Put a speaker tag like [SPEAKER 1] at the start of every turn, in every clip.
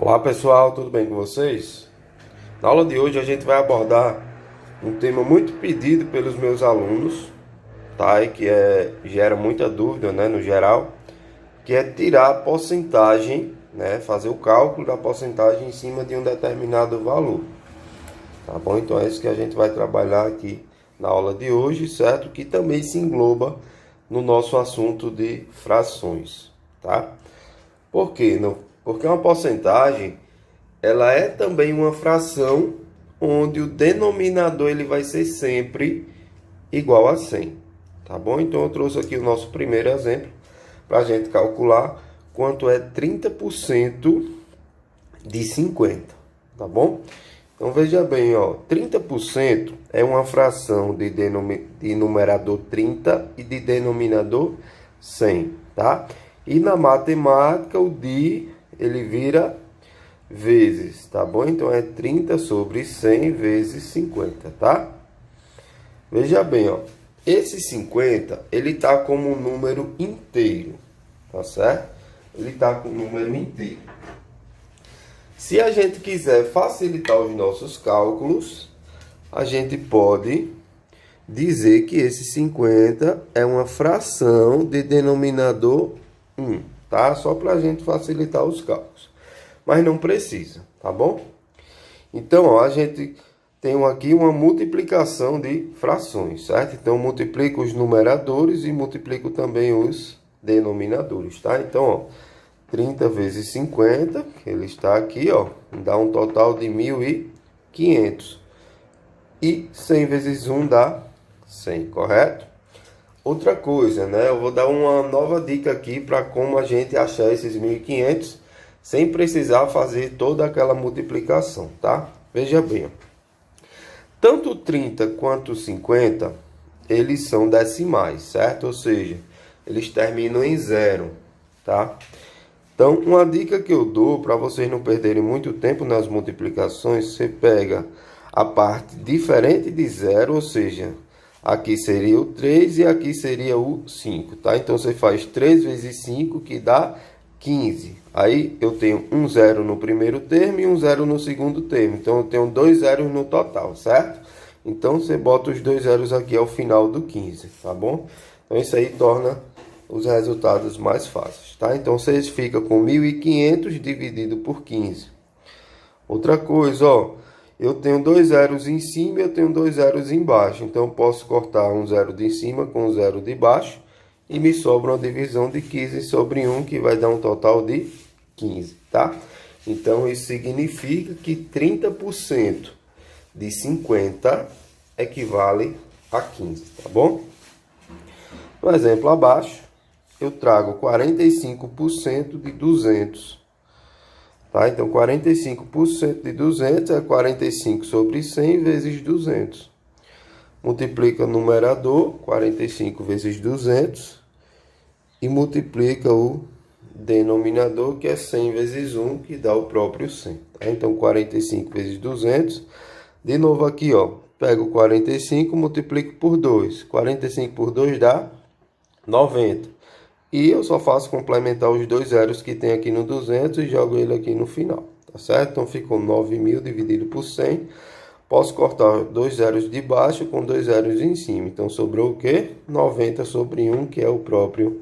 [SPEAKER 1] Olá pessoal, tudo bem com vocês? Na aula de hoje a gente vai abordar um tema muito pedido pelos meus alunos, tá? E que gera muita dúvida, né, no geral, que é tirar a porcentagem, né, fazer o cálculo da porcentagem em cima de um determinado valor, tá bom? Então é isso que a gente vai trabalhar aqui na aula de hoje, certo? Que também se engloba no nosso assunto de frações, tá? Por quê? Porque uma porcentagem, ela é também uma fração onde o denominador ele vai ser sempre igual a 100, tá bom? Então eu trouxe aqui o nosso primeiro exemplo para a gente calcular quanto é 30% de 50, tá bom? Então veja bem, ó, 30% é uma fração de numerador 30 e de denominador 100, tá? E na matemática o ele vira vezes, tá bom? Então é 30 sobre 100 vezes 50, tá? Veja bem, ó, esse 50, ele tá como um número inteiro, tá certo? Ele tá com um número inteiro. Se a gente quiser facilitar os nossos cálculos, a gente pode dizer que esse 50 é uma fração de denominador 1, tá? Só para a gente facilitar os cálculos. Mas não precisa, tá bom? Então, ó, a gente tem aqui uma multiplicação de frações, certo? Então, multiplico os numeradores e multiplico também os denominadores, tá? Então, ó, 30 vezes 50, que ele está aqui, ó, dá um total de 1.500. E 100 vezes 1 dá 100, correto? Outra coisa, né? Eu vou dar uma nova dica aqui para como a gente achar esses 1.500 sem precisar fazer toda aquela multiplicação, tá? Veja bem, ó. Tanto 30 quanto 50, eles são decimais, certo? Ou seja, eles terminam em zero, tá? Então, uma dica que eu dou para vocês não perderem muito tempo nas multiplicações, você pega a parte diferente de zero, ou seja, aqui seria o 3 e aqui seria o 5, tá? Então, você faz 3 vezes 5, que dá 15. Aí, eu tenho um zero no primeiro termo e um zero no segundo termo. Então, eu tenho dois zeros no total, certo? Então, você bota os dois zeros aqui ao final do 15, tá bom? Então, isso aí torna os resultados mais fáceis, tá? Então, vocês ficam com 1.500 dividido por 15. Outra coisa, ó, eu tenho dois zeros em cima e eu tenho dois zeros embaixo. Então, eu posso cortar um zero de cima com um zero de baixo e me sobra uma divisão de 15 sobre 1, que vai dar um total de 15, tá? Então, isso significa que 30% de 50 equivale a 15, tá bom? No exemplo abaixo, eu trago 45% de 200. Tá? Então, 45% de 200 é 45 sobre 100 vezes 200. Multiplica o numerador, 45 vezes 200. E multiplica o denominador, que é 100 vezes 1, que dá o próprio 100. Tá? Então, 45 vezes 200. De novo aqui, ó. Pego 45, multiplico por 2. 45 por 2 dá 90. E eu só faço complementar os dois zeros que tem aqui no 200 e jogo ele aqui no final, tá certo? Então ficou 9.000 dividido por 100. Posso cortar dois zeros de baixo com dois zeros em cima. Então sobrou o quê? 90 sobre 1, que é o próprio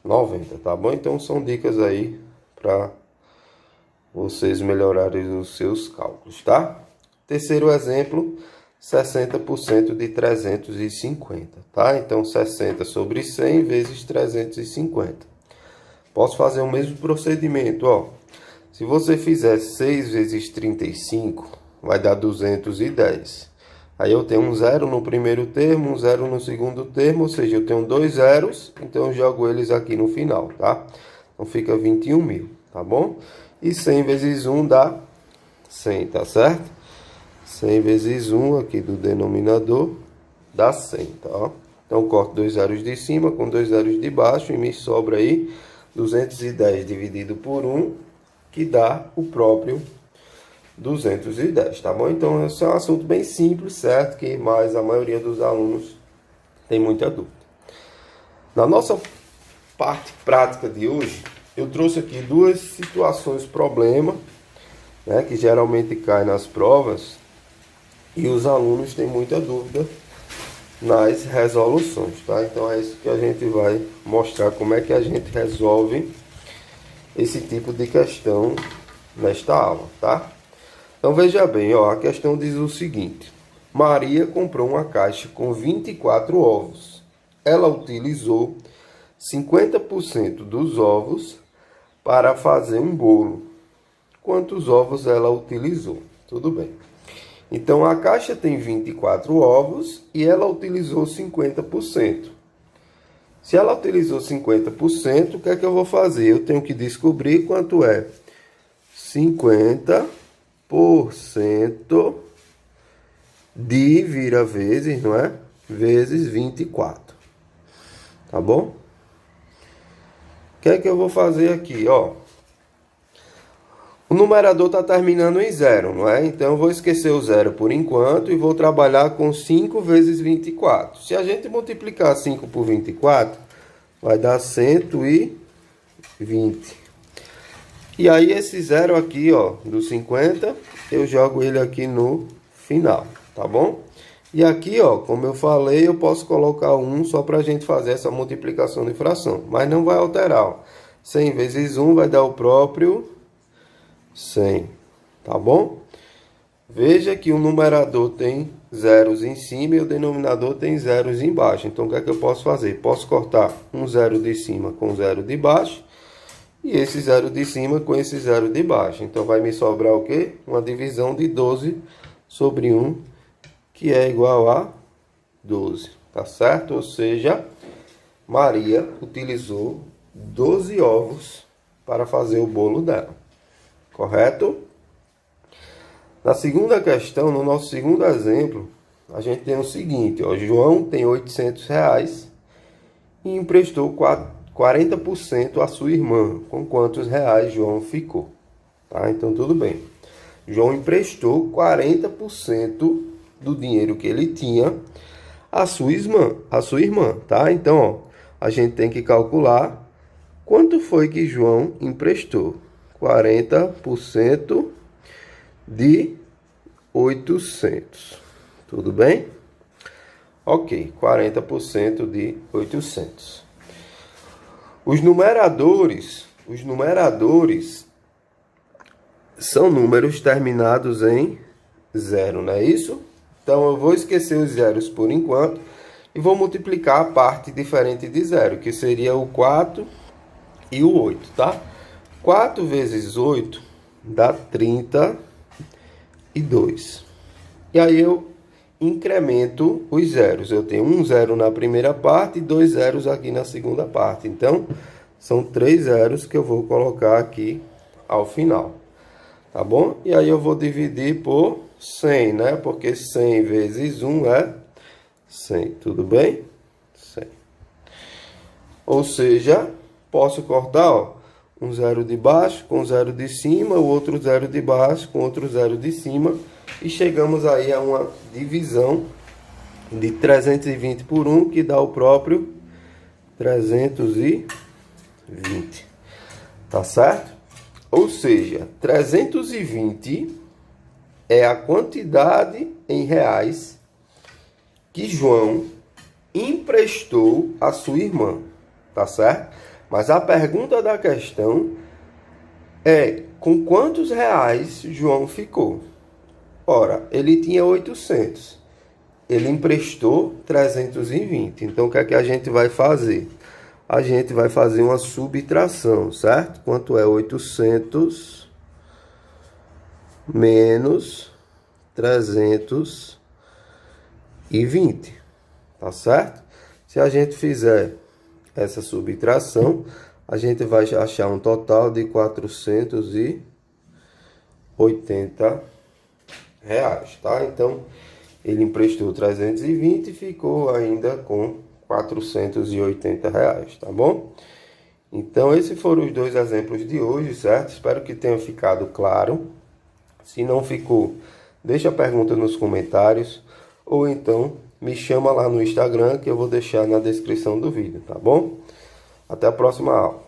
[SPEAKER 1] 90, tá bom? Então são dicas aí para vocês melhorarem os seus cálculos, tá? Terceiro exemplo, 60% de 350, tá? Então, 60 sobre 100 vezes 350. Posso fazer o mesmo procedimento, ó. Se você fizer 6 vezes 35, vai dar 210. Aí eu tenho um zero no primeiro termo, um zero no segundo termo, ou seja, eu tenho dois zeros, então eu jogo eles aqui no final, tá? Então, fica 21.000, tá bom? E 100 vezes 1 dá 100, tá certo? 100 vezes 1 aqui do denominador dá 100, tá? Então, corto dois zeros de cima com dois zeros de baixo e me sobra aí 210 dividido por 1, que dá o próprio 210, tá bom? Então, esse é um assunto bem simples, certo? Que mais a maioria dos alunos tem muita dúvida. Na nossa parte prática de hoje, eu trouxe aqui duas situações problema, né, que geralmente cai nas provas e os alunos têm muita dúvida nas resoluções, tá? Então é isso que a gente vai mostrar, como é que a gente resolve esse tipo de questão nesta aula, tá? Então veja bem, ó, a questão diz o seguinte: Maria comprou uma caixa com 24 ovos. Ela utilizou 50% dos ovos para fazer um bolo. Quantos ovos ela utilizou? Tudo bem. Então a caixa tem 24 ovos e ela utilizou 50%. Se ela utilizou 50%, o que é que eu vou fazer? Eu tenho que descobrir quanto é 50% de vira vezes, não é? Vezes 24. Tá bom? O que é que eu vou fazer aqui, ó? O numerador está terminando em 0, não é? Então eu vou esquecer o 0 por enquanto e vou trabalhar com 5 vezes 24. Se a gente multiplicar 5 por 24, vai dar 120. E aí esse 0 aqui, ó, do 50, eu jogo ele aqui no final, tá bom? E aqui, ó, como eu falei, eu posso colocar 1 só para a gente fazer essa multiplicação de fração. Mas não vai alterar, ó. 100 vezes 1 vai dar o próprio 100, tá bom? Veja que o numerador tem zeros em cima e o denominador tem zeros embaixo. Então, o que é que eu posso fazer? Posso cortar um zero de cima com um zero de baixo e esse zero de cima com esse zero de baixo. Então, vai me sobrar o quê? Uma divisão de 12 sobre 1, que é igual a 12, tá certo? Ou seja, Maria utilizou 12 ovos para fazer o bolo dela. Correto? Na segunda questão, no nosso segundo exemplo, a gente tem o seguinte, ó, João tem 800 reais e emprestou 40% à sua irmã. Com quantos reais João ficou? Tá? Então, tudo bem. João emprestou 40% do dinheiro que ele tinha à sua irmã, tá? Então, ó, a gente tem que calcular quanto foi que João emprestou. 40% de 800. Tudo bem? Ok, 40% de 800. Os numeradores são números terminados em 0, não é isso? Então eu vou esquecer os zeros por enquanto e vou multiplicar a parte diferente de 0, que seria o 4 e o 8, tá? 4 vezes 8 dá 32. E aí eu incremento os zeros. Eu tenho um zero na primeira parte e 2 zeros aqui na segunda parte. Então, são 3 zeros que eu vou colocar aqui ao final. Tá bom? E aí eu vou dividir por 100, né? Porque 100 vezes 1 é 100. Tudo bem? 100. Ou seja, posso cortar, ó, um zero de baixo com zero de cima, o outro zero de baixo com outro zero de cima. E chegamos aí a uma divisão de 320 por 1, que dá o próprio 320. Tá certo? Ou seja, 320 é a quantidade em reais que João emprestou à sua irmã. Tá certo? Mas a pergunta da questão é: com quantos reais João ficou? Ora, ele tinha 800. Ele emprestou 320. Então, o que é que a gente vai fazer? A gente vai fazer uma subtração, certo? Quanto é 800 menos 320. Tá certo? Se a gente fizer essa subtração, a gente vai achar um total de 480 reais, tá? Então, ele emprestou 320 e ficou ainda com 480 reais, tá bom? Então, esses foram os dois exemplos de hoje, certo? Espero que tenha ficado claro. Se não ficou, deixa a pergunta nos comentários ou então me chama lá no Instagram, que eu vou deixar na descrição do vídeo, tá bom? Até a próxima aula.